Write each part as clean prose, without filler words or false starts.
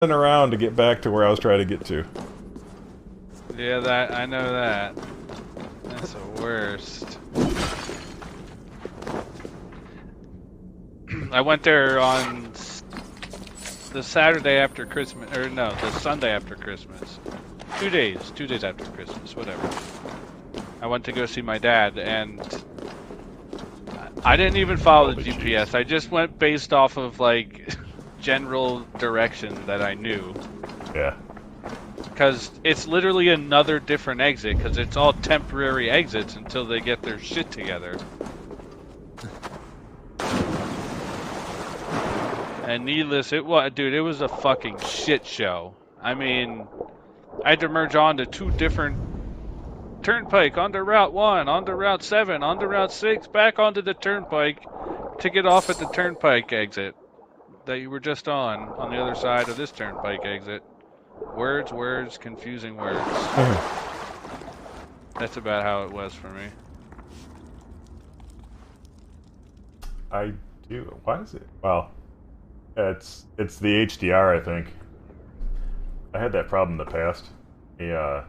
around to get back to where I was trying to get to. Yeah, that I know that. That's the worst. I went there on the Saturday after Christmas, or no, the Sunday after Christmas. 2 days after Christmas, whatever. I went to go see my dad, and I didn't even follow the GPS. I just went based off of like general direction that I knew. Yeah. Because it's literally another different exit, because it's all temporary exits until they get their shit together. And needless, it was a fucking shit show. I mean, I had to merge on to 2 different turnpike, onto Route 1, onto Route 7, onto Route 6, back onto the turnpike to get off at the turnpike exit that you were just on the other side of this turnpike exit. Words, confusing words. That's about how it was for me. I do. Why is it? Well, it's the HDR, I think. I had that problem in the past. Yeah.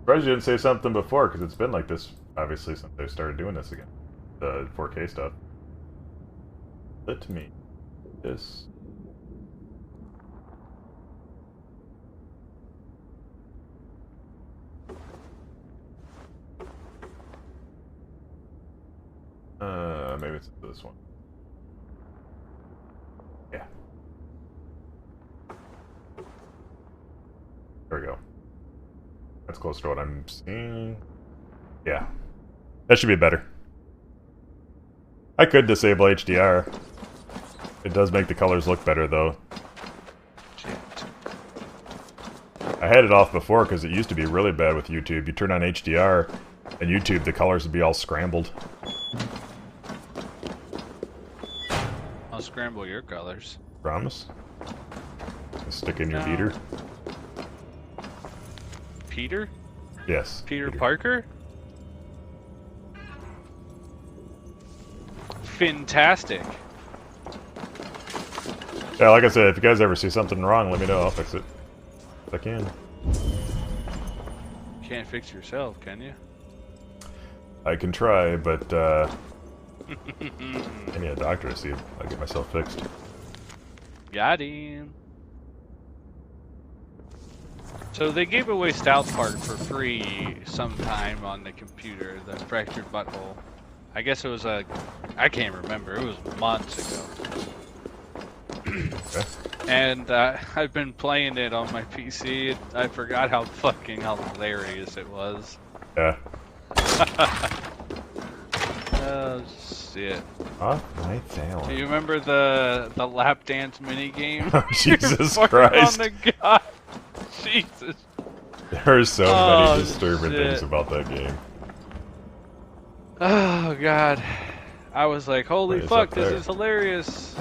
Surprised you didn't say something before, because it's been like this, obviously, since they started doing this again. The 4K stuff. Let me this. Maybe it's this one. Yeah. There we go. That's close to what I'm seeing. Yeah. That should be better. I could disable HDR. It does make the colors look better, though. Shit. I had it off before because it used to be really bad with YouTube. You turn on HDR, and YouTube, the colors would be all scrambled. I'll scramble your colors. Promise? Stick in your beater? Peter? Yes. Peter Parker? Fantastic. Yeah, like I said, if you guys ever see something wrong, let me know. I'll fix it. If I can. Can't fix yourself, can you? I can try, but, I need a doctor to see if I get myself fixed. Got him. So they gave away South Park for free sometime on the computer, the Fractured Butthole. I guess it was I can't remember, it was months ago. Okay. And I've been playing it on my PC. I forgot how fucking hilarious it was. Yeah. Oh shit. Off my talent. You remember the lap dance mini game? Oh, Jesus Christ. On the god. Jesus. There are so many disturbing things about that game. Oh god. I was like, holy fuck, this is hilarious.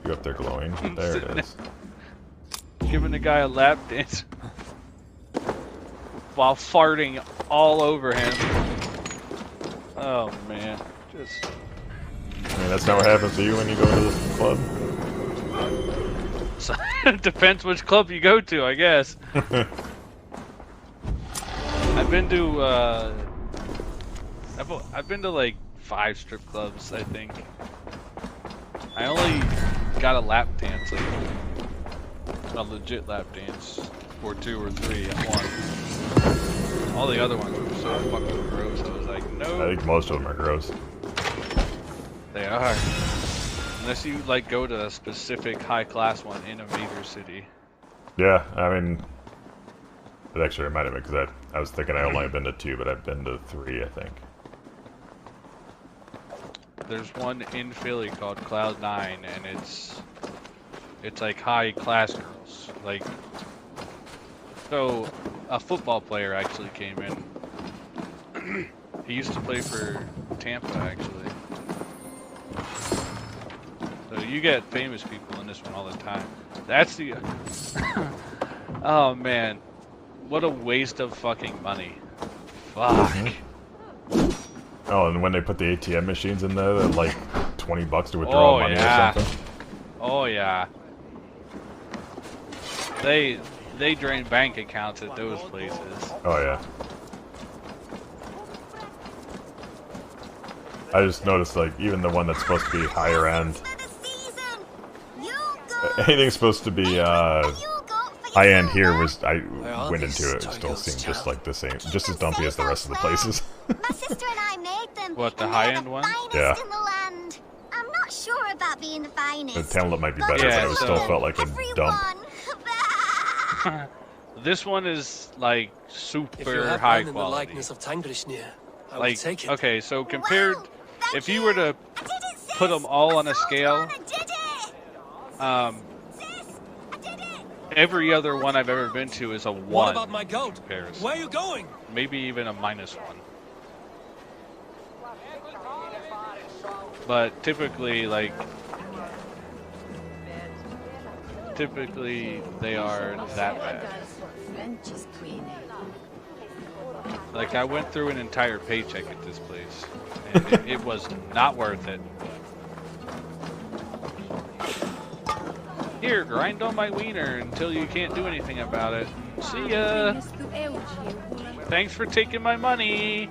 You up there glowing? There it is. Giving the guy a lap dance while farting all over him. Oh man, just. I mean, that's not what happens to you when you go to the club. So, it depends which club you go to, I guess. I've been to I've been to like 5 strip clubs, I think. I only got a lap dance, like a legit lap dance, or 2 or 3 at once. All the other ones were so fucking gross. I was like, no. I think most of them are gross. They are. Unless you like go to a specific high class one in a major city. Yeah, I mean, it actually reminded me because I was thinking I only been to 2, but I've been to 3, I think. There's one in Philly called Cloud9, and it's like high class girls. Like, so a football player actually came in. He used to play for Tampa, actually. So you get famous people in this one all the time. That's the... Oh man, what a waste of fucking money. Fuck. Oh, and when they put the ATM machines in there that like $20 to withdraw money or something. Oh yeah. They drain bank accounts at those places. Oh yeah. I just noticed, like, even the one that's supposed to be higher end, anything supposed to be high end here was, I went into it, still seemed just like the same, just as dumpy as the rest of the places. My sister and I made them. What, the high end one? Yeah. In the land. I'm not sure about being the finest. The Talent might be better, but it still felt like a dump. This one is like super high quality. Like, okay, so compared, if you were to put them all on a scale, every other one I've ever been to is a 1. What about my goat? Comparison. Where are you going? Maybe even a -1. But typically, like, they are that bad. Like, I went through an entire paycheck at this place, and it was not worth it. Here, grind on my wiener until you can't do anything about it. See ya! Thanks for taking my money!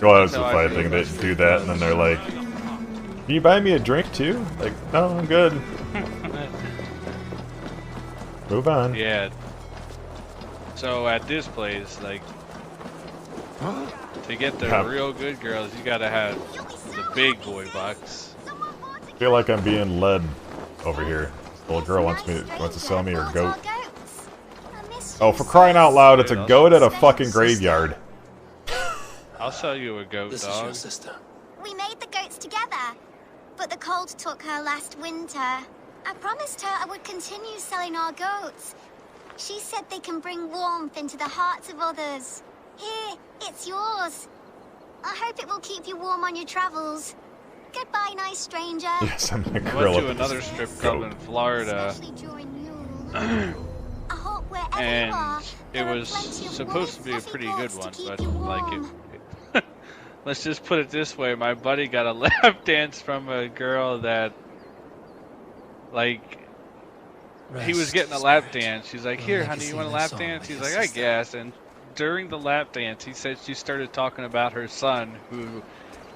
Well, that's the funny thing, they do that, and then they're like, can you buy me a drink too? Like, no, I'm good. Move on. Yeah. So at this place, like, to get the real good girls, you gotta have the big boy bucks. I feel like I'm being led over here. This little girl wants to sell me her goat. Oh, for crying out loud, it's a goat at a fucking graveyard. I'll sell you a goat, This dog. is your sister. We made the goats together, but the cold took her last winter. I promised her I would continue selling our goats. She said they can bring warmth into the hearts of others. Here, it's yours. I hope it will keep you warm on your travels. Goodbye, nice stranger. Yes, I'm gonna I grill went to up another this strip club goat. in Florida, Especially during Yule. I hope wherever you and are, it there are was plenty of supposed to be a warm, pretty fluffy good goats to one, keep but you like warm. let's just put it this way: my buddy got a lap dance from a girl that, like, he was getting a lap dance. She's like, "Here, honey, you want a lap dance?" He's like, "I guess." And during the lap dance, he said she started talking about her son who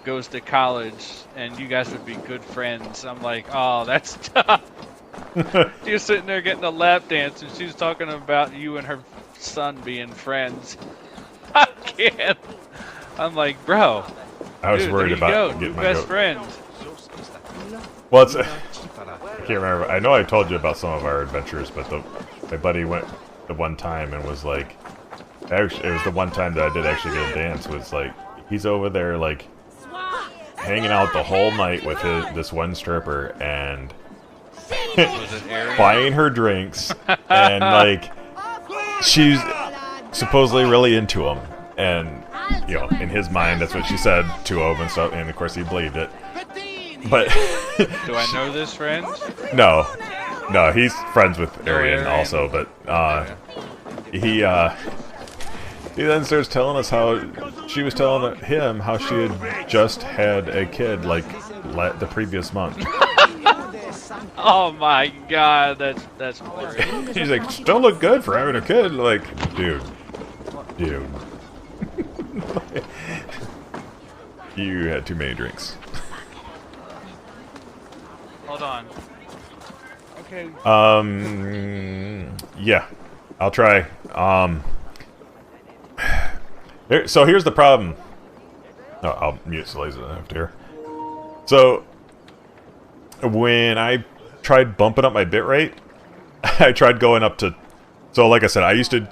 goes to college, and you guys would be good friends. I'm like, oh, that's tough. You're sitting there getting a lap dance, and she's talking about you and her son being friends. I can't. I'm like, bro. I was dude, worried there you about go. getting my best goat. friends. Well, it's, I can't remember. I know I told you about some of our adventures, but my buddy went the one time and was like, actually, it was the one time that I did actually get a dance. Was like, he's over there like hanging out the whole night with this one stripper and buying her drinks, and like she's supposedly really into him, and you know, in his mind, that's what she said to him and stuff, and of course he believed it. But do I know this friend? No, he's friends with Arian also, but he then starts telling us how she was telling him how she had just had a kid like the previous month. Oh my god, that's horrible. He's like, still look good for having a kid. Like, dude. You had too many drinks. Hold on. Okay. Yeah, I'll try. So here's the problem. Oh, I'll mute so lazy after here. So when I tried bumping up my bitrate, I tried going up to. So like I said, I used to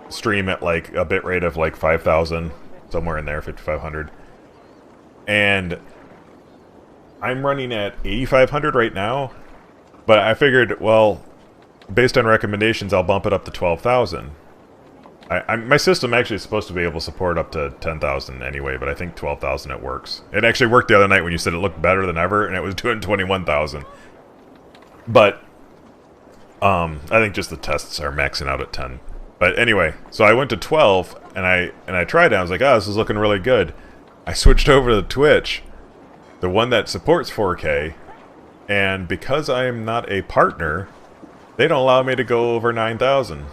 stream at like a bitrate of like 5,000, somewhere in there, 5,500, and I'm running at 8,500 right now. But I figured, well, based on recommendations, I'll bump it up to 12,000. My system actually is supposed to be able to support up to 10,000 anyway, but I think 12,000 it works. It actually worked the other night when you said it looked better than ever, and it was doing 21,000. But I think just the tests are maxing out at 10. But anyway, so I went to 12, and I tried it. I was like, oh, this is looking really good. I switched over to Twitch, the one that supports 4K, and because I am not a partner, they don't allow me to go over 9,000.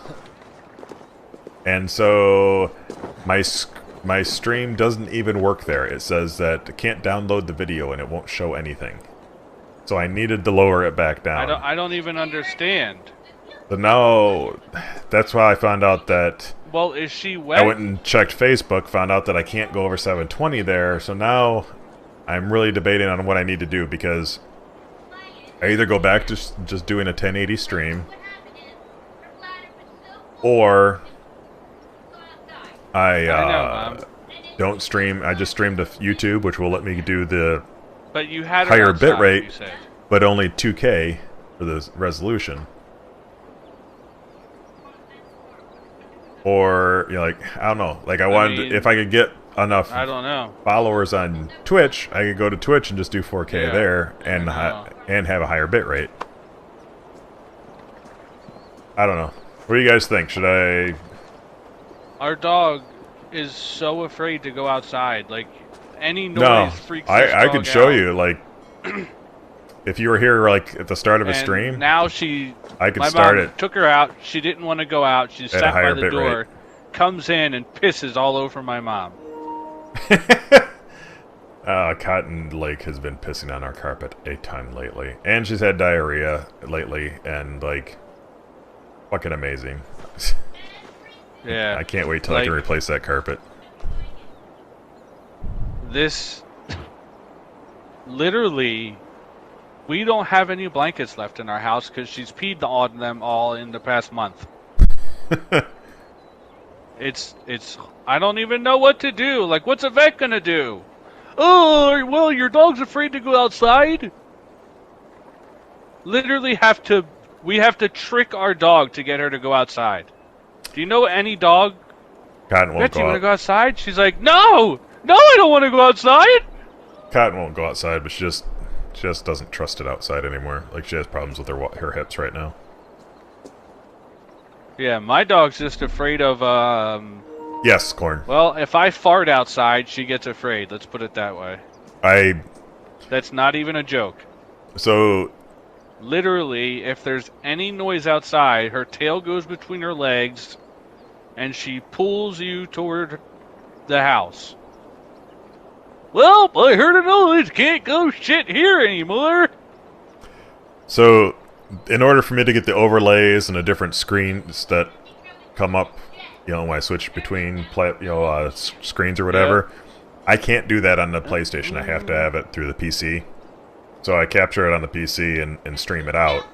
And so my stream doesn't even work there. It says that I can't download the video and it won't show anything. So I needed to lower it back down. I don't even understand. So now, that's why I found out that... Well, is she wet? I went and checked Facebook, found out that I can't go over 720 there, so now I'm really debating on what I need to do, because I either go back to just doing a 1080 stream, or I don't stream. I just stream to YouTube, which will let me do the but you had higher outside, bit rate, you said. but only 2K for the resolution. Or, you know, like, I don't know. Like, I wanted, if I could get enough I don't know. followers on Twitch, I could go to Twitch and just do 4K there and have a higher bit rate. I don't know. What do you guys think? Should I... Our dog is so afraid to go outside. Like, any noise freaks this dog I could show out. you, like, if you were here, like, at the start of a stream. Now I could my start mom it. Took her out. She didn't want to go out. She sat by the door, rate. comes in and pisses all over my mom. Cotton Lake has been pissing on our carpet a ton lately. And she's had diarrhea lately, and, like, fucking amazing. Yeah. I can't wait till I can replace that carpet. This... Literally... We don't have any blankets left in our house because she's peed on them all in the past month. It's... I don't even know what to do. Like, what's a vet gonna do? Oh, well, your dog's afraid to go outside? Literally we have to trick our dog to get her to go outside. Do you know any dog? Cotton won't Do you go want to out. go outside? She's like, no! No, I don't want to go outside! Cotton won't go outside, but she just doesn't trust it outside anymore. Like, she has problems with her hips right now. Yeah, my dog's just afraid of, Yes, Corn. well, if I fart outside, she gets afraid. Let's put it that way. That's not even a joke. So... Literally, if there's any noise outside, her tail goes between her legs, and she pulls you toward the house. Well, I heard a noise. Can't go shit here anymore. So, in order for me to get the overlays and the different screens that come up, you know, when I switch between screens or whatever, I can't do that on the PlayStation. I have to have it through the PC. So I capture it on the PC and stream it out.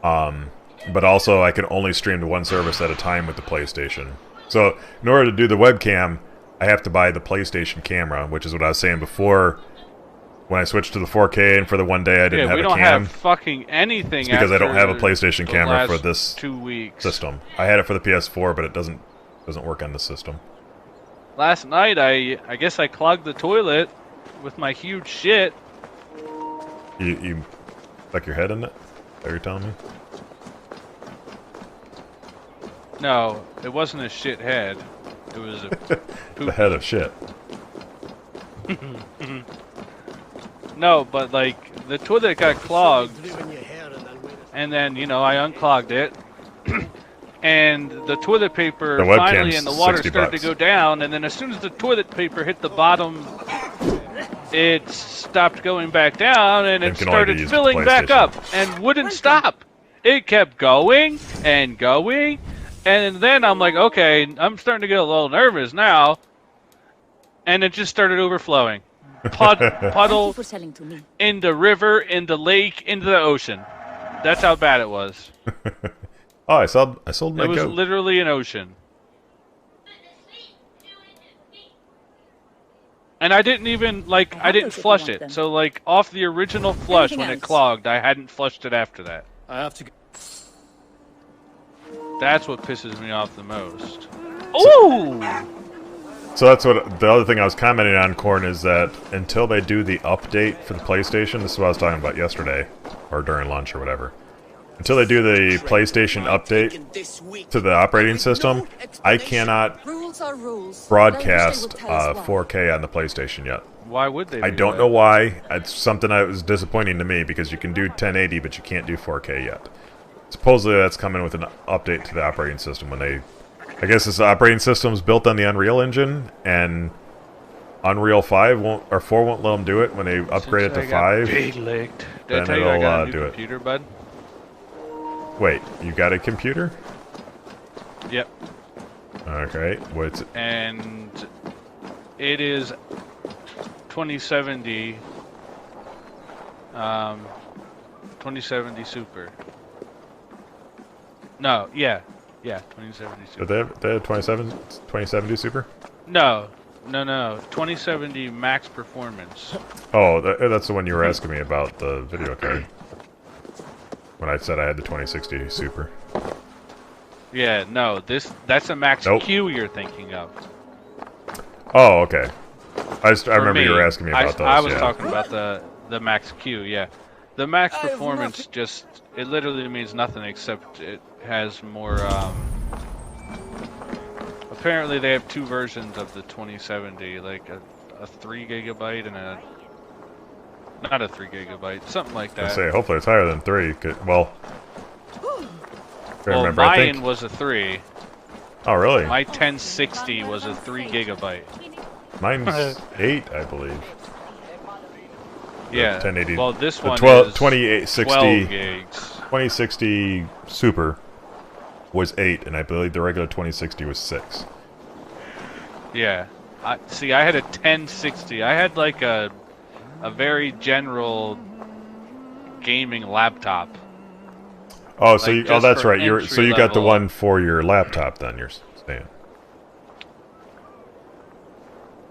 But also, I can only stream to one service at a time with the PlayStation. So, in order to do the webcam, I have to buy the PlayStation camera, which is what I was saying before. When I switched to the 4K, and for the one day I didn't have a cam. We don't have fucking anything. It's because I don't have a PlayStation camera for this 2 weeks. system. I had it for the PS4, but it doesn't work on the system. Last night, I guess I clogged the toilet with my huge shit. You stuck your head in it? Is that what you're telling me? No, it wasn't a shit head. It was a poop. The head of shit. No, but like the toilet got clogged, and then I unclogged it, and the toilet paper finally and the water started to go down, and then as soon as the toilet paper hit the bottom, it stopped going back down, and it started filling back up and wouldn't stop. It kept going and going, and then I'm like, okay, I'm starting to get a little nervous now, and it just started overflowing. Puddle in the river, in the lake, into the ocean. That's how bad it was. Oh, I sold my goat. It was literally an ocean. And I didn't even, I didn't flush it. So, off the original flush when it clogged, I hadn't flushed it after that. I have to. That's what pisses me off the most. Ooh! So that's what the other thing I was commenting on, Corn, is that until they do the update for the PlayStation, this is what I was talking about yesterday, or during lunch or whatever. until they do the PlayStation update to the operating system, I cannot broadcast 4K on the PlayStation yet. Why would they? I don't know why. It's something that was disappointing to me because you can do 1080, but you can't do 4K yet. Supposedly that's coming with an update to the operating system when they... I guess this operating system is built on the Unreal Engine, and Unreal 5 won't, or 4 won't let them do it when they upgrade it to 5. Big-licked. Did I Then tell you I got a it'll new do it. computer, bud? Wait, you got a computer? Yep. Okay, what's it? And it is 2070. 2070 Super. No, yeah, 2070 Super. Did they have 2070 Super? No, 2070 Max Performance. Oh, that's the one you were asking me about, the video card. When I said I had the 2060 Super. Yeah, no, that's a Max Nope. Q you're thinking of. Oh, okay. I remember me, you were asking me about those. I was yeah. talking about the Max Q, yeah. The Max Performance just, it literally means nothing except it has more, apparently they have two versions of the 2070, like a 3 gigabyte and a, not a 3 gigabyte, something like I that. say, hopefully it's higher than 3. Well, Well, remember, mine I think... was a 3. Oh, really? My 1060 was a 3 gigabyte. Mine's 8, I believe. Yeah. 1080. Well, this The one 2060, 12 gigs. 2060 Super was 8, and I believe the regular 2060 was 6. Yeah. See, I had a 1060. I had like a very general gaming laptop. Oh, so Like, oh, just that's for right. So you got the entry-level. one for your laptop, then you're saying?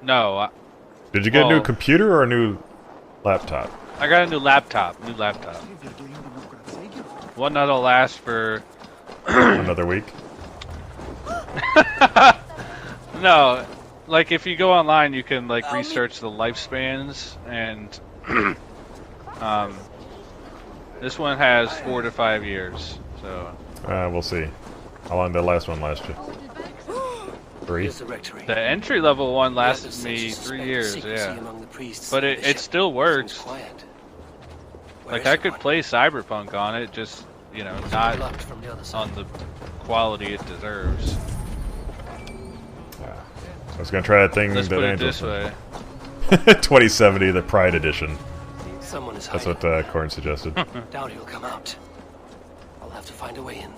No, Did you get a new well- computer or a new laptop? I got a new laptop. One that'll last for... Another week? No, like if you go online, you can like research the lifespans, and this one has 4 to 5 years. So We'll see. How long did the last one last you? 3? the entry level one lasted me 3 years. Yeah, but it still works. Like I could play Cyberpunk on it, just not on the quality it deserves. I was gonna try that thing Let's that put it Angel this said. way. 2070, the Pride Edition. Someone is That's hiding. what Corn suggested. Doubt he'll come out. I'll have to find a way in.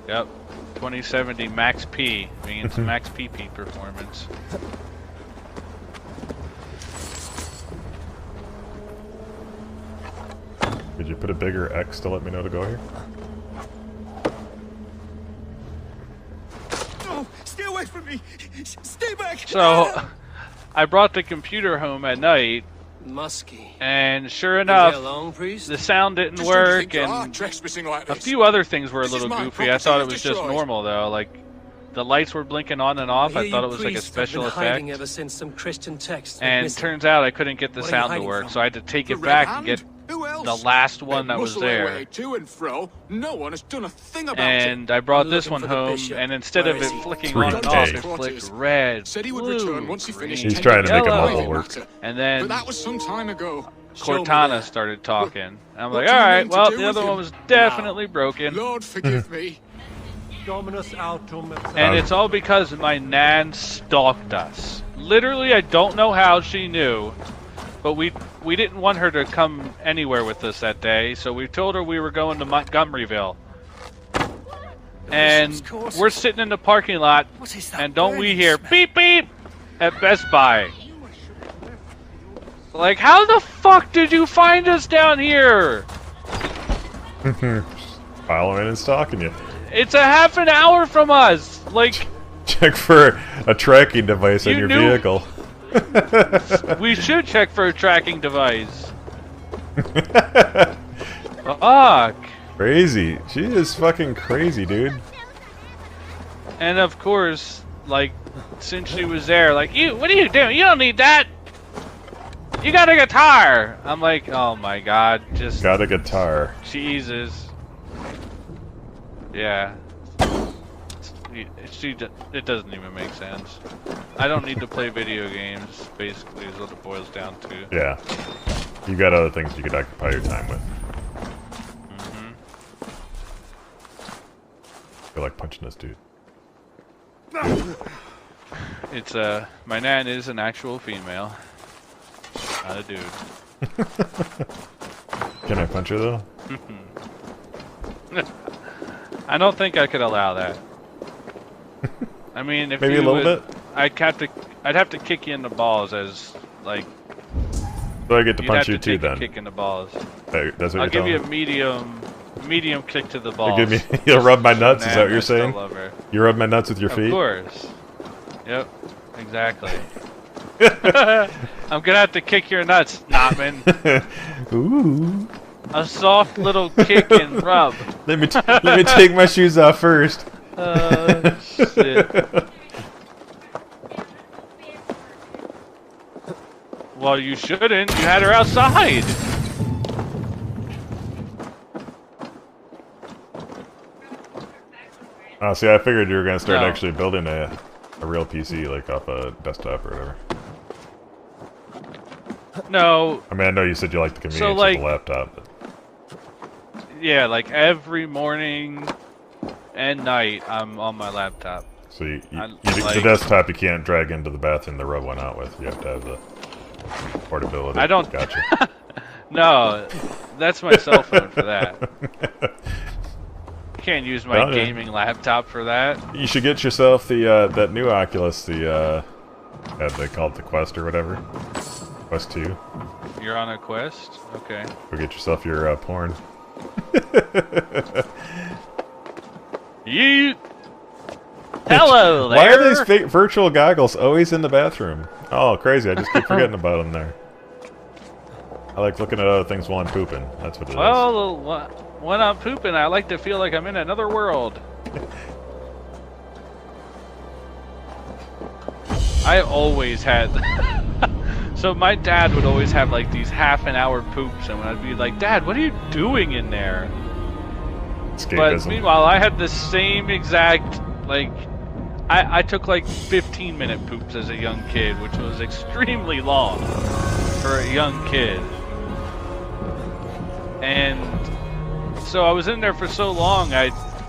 Yep, 2070 Max P means Max PP performance. Could you put a bigger X to let me know to go here? No, stay away from me! Stay back! So, I brought the computer home at night, Muskie. and sure Been enough, here long, priest? the sound didn't Just don't work, think you are and trespassing like a this. few other things were a This is little my goofy. I thought it property, was just destroyed. normal though, like the lights were blinking on and off. I hear thought you it was like a priests have special been hiding effect. ever since some Christian text went And missing. turns out I couldn't get the What are you sound to hiding work, from? so I had to take The it Red back Hand? and get Who else? the last one They that was muscle their there. way to and fro. No one has done a thing about And I brought I'm this looking one for the home, bishop. and instead Where of is it he? flicking 3 on and off, days. it flicked red, Said he would blue, return once he finished green, He's trying to make yellow. them all work. And But then that was some time ago. Show me Cortana that. started talking. And I'm what like, do you alright, mean to well, do the with other one him? was definitely broken. Lord, forgive me. And it's all because my Nan stalked us. Literally, I don't know how she knew, but we didn't want her to come anywhere with us that day, so we told her we were going to Montgomeryville. And we're sitting in the parking lot, What is that and don't we burning hear smell? beep beep at Best Buy? Like, how the fuck did you find us down here? Following and stalking you. It's a half an hour from us. Like, Check for a tracking device in You your knew- vehicle. we should check for a tracking device. Fuck. Crazy. She is fucking crazy, dude. And of course, like, since she was there, like, what are you doing? You don't need that. You got a guitar! I'm like, oh my god, just... Got a guitar. Jesus. Yeah. It doesn't even make sense. I don't need to play video games, basically, is what it boils down to. Yeah. You got other things you could occupy your time with. Mm-hmm. I feel like punching this dude. It's, my nan is an actual female. Not a dude. Can I punch her, though? I don't think I could allow that. I mean, if Maybe you a little would, bit? I'd have to kick you in the balls as, like... So I get to you'd punch have you to too, take a then. kick in the balls. Hey, that's what I'll you're give you telling a me? medium kick to the balls. You'll give me, you'll rub my nuts, is Nah, that what I you're still saying? love her. You rub my nuts with your feet? Of course. Yep, exactly. I'm gonna have to kick your nuts, Notman. Ooh. A soft little kick and rub. Let me take my shoes off first. Shit. Well, you shouldn't. You had her outside. Oh, see, I figured you were gonna start No. actually building a real PC, like off a desktop or whatever. No. I mean, I know you said you like the convenience So, of like, the laptop, but... Yeah, like every morning and night, I'm on my laptop. So the like- desktop you can't drag into the bathroom to rub one out with. You have to have the portability. I don't- Gotcha. No, that's my cell phone for that. Can't use my No, yeah. gaming laptop for that. You should get yourself the that new Oculus, the they call it the Quest or whatever. Quest 2. You're on a quest? Okay. Go get yourself your porn. You. Hello there. Why are these fake virtual goggles always in the bathroom? Oh, crazy! I just keep forgetting about them there. I like looking at other things while I'm pooping. That's what it is. Well, when I'm pooping, I like to feel like I'm in another world. I always had... So my dad would always have like these half-an-hour poops, and I'd be like, Dad, what are you doing in there? But Escapism. meanwhile, I had the same exact, like... I took like 15-minute poops as a young kid, which was extremely long for a young kid. And so I was in there for so long,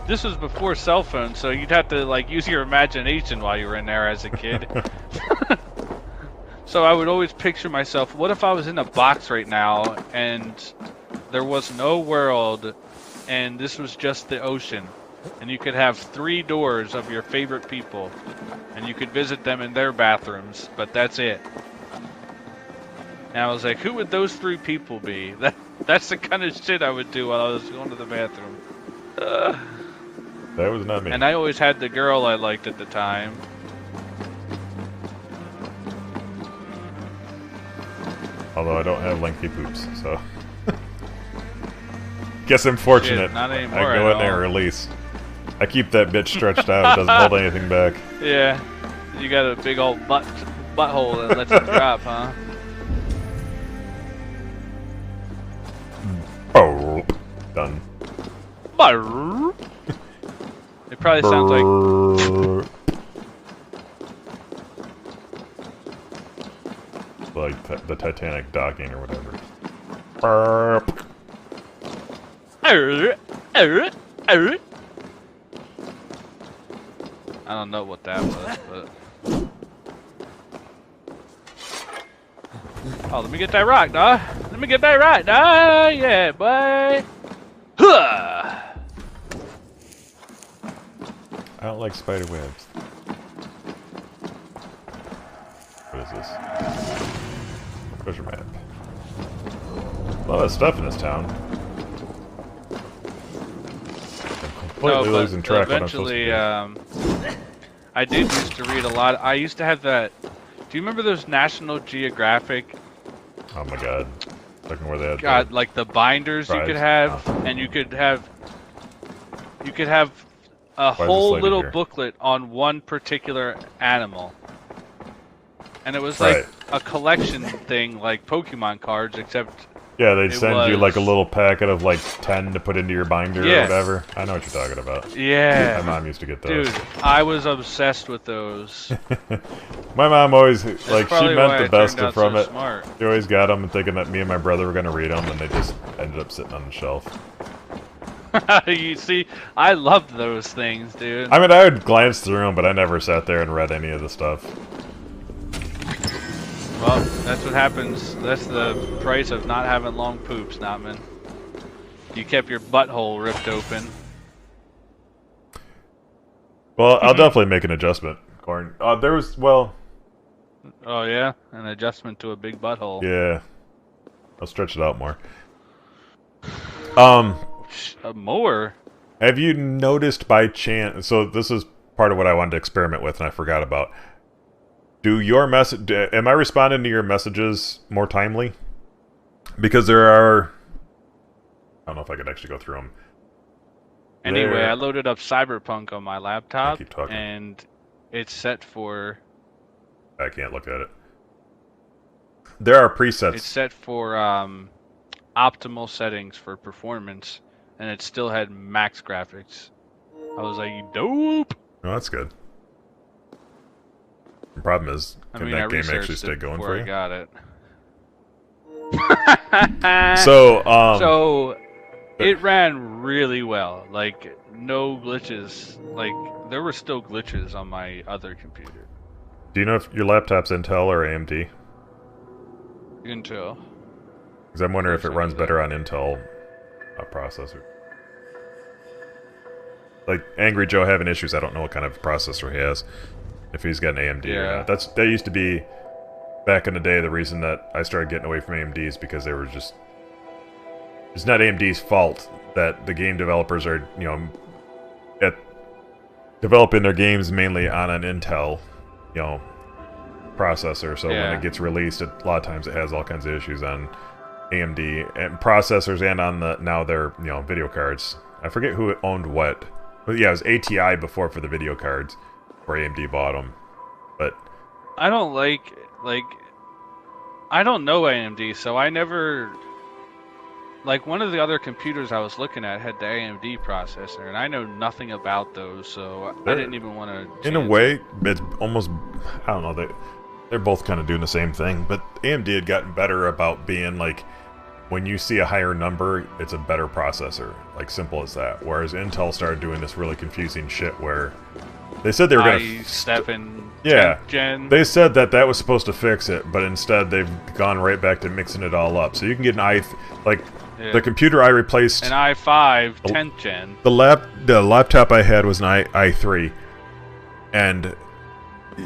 this was before cell phones, so you'd have to like use your imagination while you were in there as a kid. So I would always picture myself, what if I was in a box right now and there was no world and this was just the ocean, and you could have 3 doors of your favorite people and you could visit them in their bathrooms, but that's it. And I was like, who would those 3 people be? That's the kind of shit I would do while I was going to the bathroom. That was not me. And I always had the girl I liked at the time. Although I don't have lengthy poops, so... Guess I'm fortunate. Shit, not anymore I go at in there all. and release. I keep that bitch stretched out. It doesn't hold anything back. Yeah, you got a big old butthole that lets it drop, huh? Oh, done. It probably sounds like... like the Titanic docking or whatever. Burp. I don't know what that was, but... Oh, let me get that rock, dawg. Let me get that rock, dawg. Yeah, boy. Huh. I don't like spider webs. What is this? Treasure map. A lot of stuff in this town. I'm completely losing track of what I'm supposed to eventually, do. I did used to read a lot. I used to have that... Do you remember those National Geographic? Oh my god. Looking where they had God, the like the binders you could prize? have, and you could have a Why is this whole lady little here? booklet on one particular animal. And it was Right. like a collection thing, like Pokemon cards, except Yeah, they'd it send you like a was- little packet of like 10 to put into your binder or Yes. whatever. I know what you're talking about. yeah, My mom used to get those. dude, I was obsessed with those. My mom always, That's like, she probably meant why the I best turned out from so it. smart. She always got them and thinking that me and my brother were going to read them, and they just ended up sitting on the shelf. You see, I loved those things, dude. I mean, I would glance through them, but I never sat there and read any of the stuff. Well, that's what happens. That's the price of not having long poops, Notman. You kept your butthole ripped open. Well, I'll definitely make an adjustment, Corn. There was, well, Oh yeah, an adjustment to a big butthole. yeah. I'll stretch it out more. More? Have you noticed by chance, so this is part of what I wanted to experiment with and I forgot about. Do your message, am I responding to your messages more timely? Because there are, I don't know if I could actually go through them. Anyway, There- I loaded up Cyberpunk on my laptop, keep talking. and it's set for I can't look at it. There are presets. it's set for optimal settings for performance, and it still had max graphics. I was like, dope. Oh, that's good. The problem is, I can mean, I that game actually researched stay it going before for I you? got it. So, So it ran really well. Like no glitches. Like there were still glitches on my other computer. do you know if your laptop's Intel or AMD? Intel. Because I'm wondering if it Of course I runs knew better on Intel processor. Like, Angry Joe having issues, I don't know what kind of processor he has. If he's got an AMD or Yeah. not. That used to be, back in the day, the reason that I started getting away from AMDs because they were just... It's not AMD's fault that the game developers are, you know, developing their games mainly on an Intel, you know, processor. So when Yeah. it gets released, a lot of times it has all kinds of issues on AMD and processors and on the now their, you know, video cards. I forget who owned what. But yeah, it was ATI before for the video cards, where AMD bought them. But I don't like I don't know AMD, so I never like one of the other computers I was looking at had the AMD processor, and I know nothing about those, so I They're- didn't even want to. in a way, it's almost, I don't know, they're both kind of doing the same thing. But AMD had gotten better about being like, when you see a higher number, it's a better processor. Like, simple as that. Whereas Intel started doing this really confusing shit where they said they were going to... i7 Yeah, 10th gen. they said that was supposed to fix it, but instead they've gone right back to mixing it all up. So you can get an Yeah. the computer I replaced, An i5 10th gen. the laptop I had was an i3, and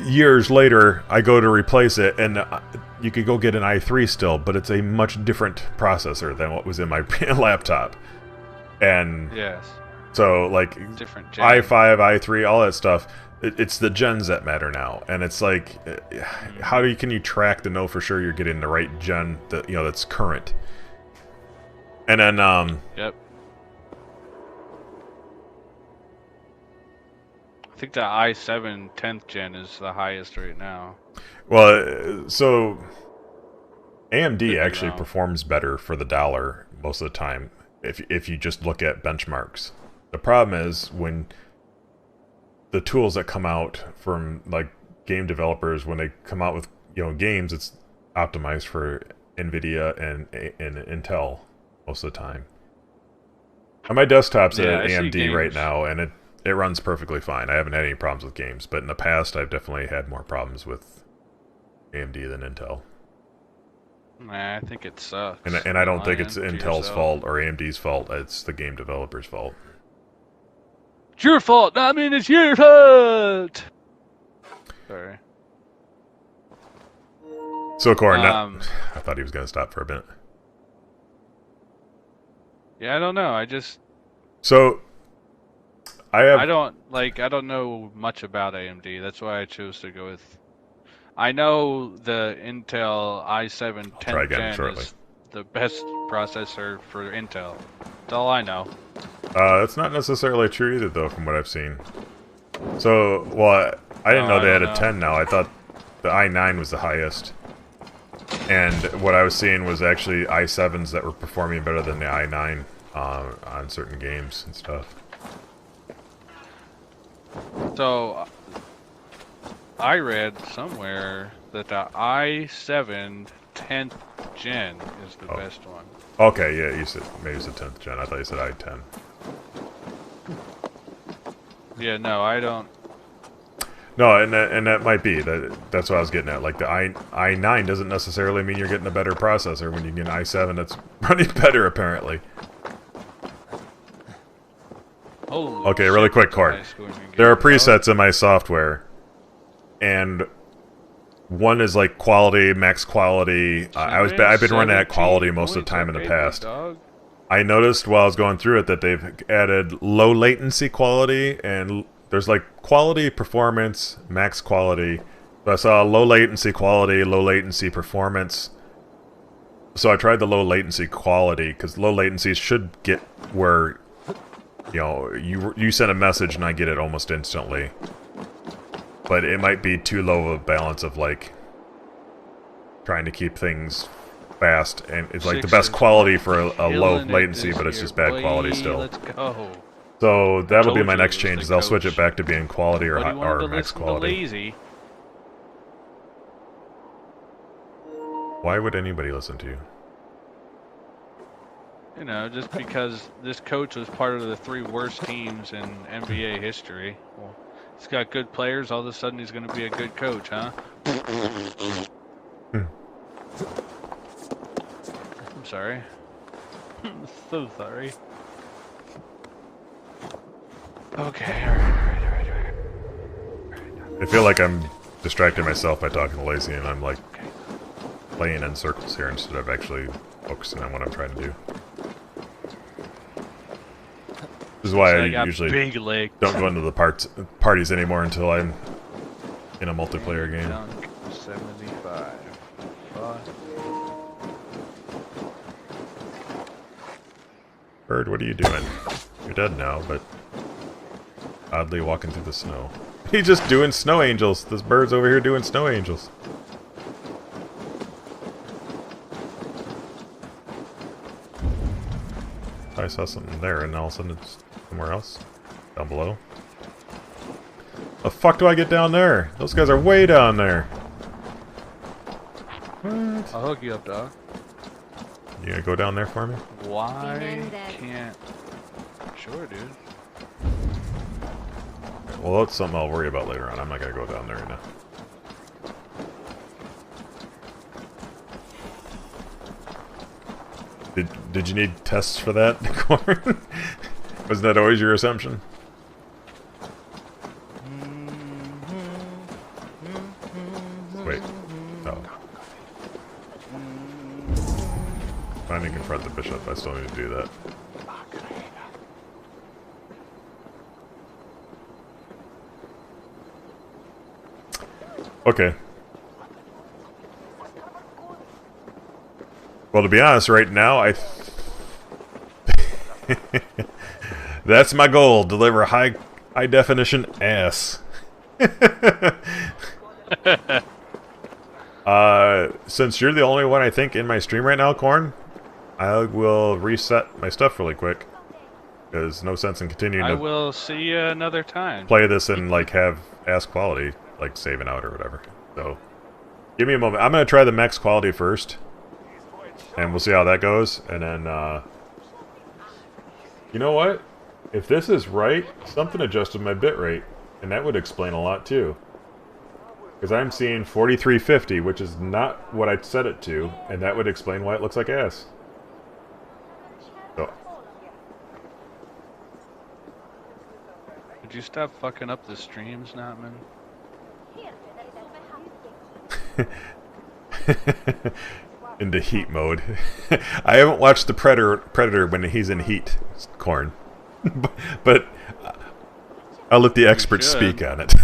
years later I go to replace it, and you could go get an i3 still, but it's a much different processor than what was in my laptop. And Yes, so, like, different gen. i5, i3, all that stuff, it's the gens that matter now. And it's like, how can you track to know for sure you're getting the right gen that, you know, that's current? And then Yep. I think the i7 10th gen is the highest right now. well, so AMD be actually wrong. performs better for the dollar most of the time if you just look at benchmarks. The problem is when the tools that come out from, like, game developers, when they come out with, you know, games, it's optimized for NVIDIA and Intel most of the time. On my desktop's Yeah, at I see AMD right games. now, and it runs perfectly fine. I haven't had any problems with games, but in the past I've definitely had more problems with AMD than Intel. Nah, I think it sucks. And I don't think it's Lying to Intel's yourself. fault or AMD's fault. It's the game developer's fault. It's your fault. I mean, it's your fault. Sorry. So, Corn, Um, I thought he was going to stop for a bit. Yeah, I don't know. I just So, I don't know much about AMD. That's why I chose to go with. I know the Intel i7 try 10th again gen shortly. is the best processor for Intel. That's all I know. That's not necessarily true either, though, from what I've seen. So, well, I didn't know I they had don't a know. 10 now. I thought the i9 was the highest. And what I was seeing was actually i7s that were performing better than the i9 on certain games and stuff. So, I read somewhere that the i7 10th gen is the best one. Okay, yeah, you said maybe it's the 10th gen. I thought you said i10. Yeah, no, I don't. No, and that might be that's what I was getting at. Like the i9 doesn't necessarily mean you're getting a better processor when you get an i7 that's running better apparently. Holy Okay, really shit, quick, that's Court. nice going and There are getting it presets in my software, and one is like quality, max quality. I've been running at quality most of the time in the past. Dog. I noticed while I was going through it that they've added low latency quality, and there's like quality, performance, max quality. So I saw low latency quality, low latency performance. So I tried the low latency quality, because low latency should get where, you know, you send a message and I get it almost instantly. But it might be too low of a balance of like trying to keep things fast, and it's like the best quality for a low latency, but it's just bad quality still. Let's go. So that'll be told my you next it was change. the Is I'll switch it coach. back to being quality or, But he wanted to max listen to quality. lazy. Why would anybody listen to you? You know, just because this coach was part of the 3 worst teams in NBA history. Well, he's got good players. All of a sudden, he's going to be a good coach, huh? I'm sorry. I'm so sorry. Okay, alright. I feel like I'm distracting myself by talking to Lacey, and I'm like playing in circles here instead of actually focusing on what I'm trying to do. This is why So I got usually big leg. don't go into the parties anymore until I'm in a multiplayer game. Dunk 75. Bird, what are you doing? You're dead now, but oddly walking through the snow. He's just doing snow angels. This bird's over here doing snow angels. I saw something there, and all of a sudden it's somewhere else. Down below. The fuck do I get down there? Those guys are way down there. What? I'll hook you up, dog. You gonna go down there for me? Why can't... Sure, dude. Well, that's something I'll worry about later on. I'm not gonna go down there right now. Did you need tests for that, Corn? Wasn't that always your assumption? Wait. No. I need to confront the bishop. I still need to do that. Okay. Well, to be honest, right now, that's my goal. Deliver high definition ass. Since you're the only one I think in my stream right now, Corn, I will reset my stuff really quick. There's no sense in continuing I to will see you another time. play this and like have ass quality, like saving out or whatever. So, give me a moment. I'm gonna try the max quality first, and we'll see how that goes. And then, you know what? If this is right, something adjusted my bitrate, and that would explain a lot too. Because I'm seeing 4350, which is not what I set it to, and that would explain why it looks like ass. So, Would you stop fucking up the streams, Notman? into heat mode. I haven't watched the Predator when he's in heat, Corn. But I'll let the experts should. speak on it.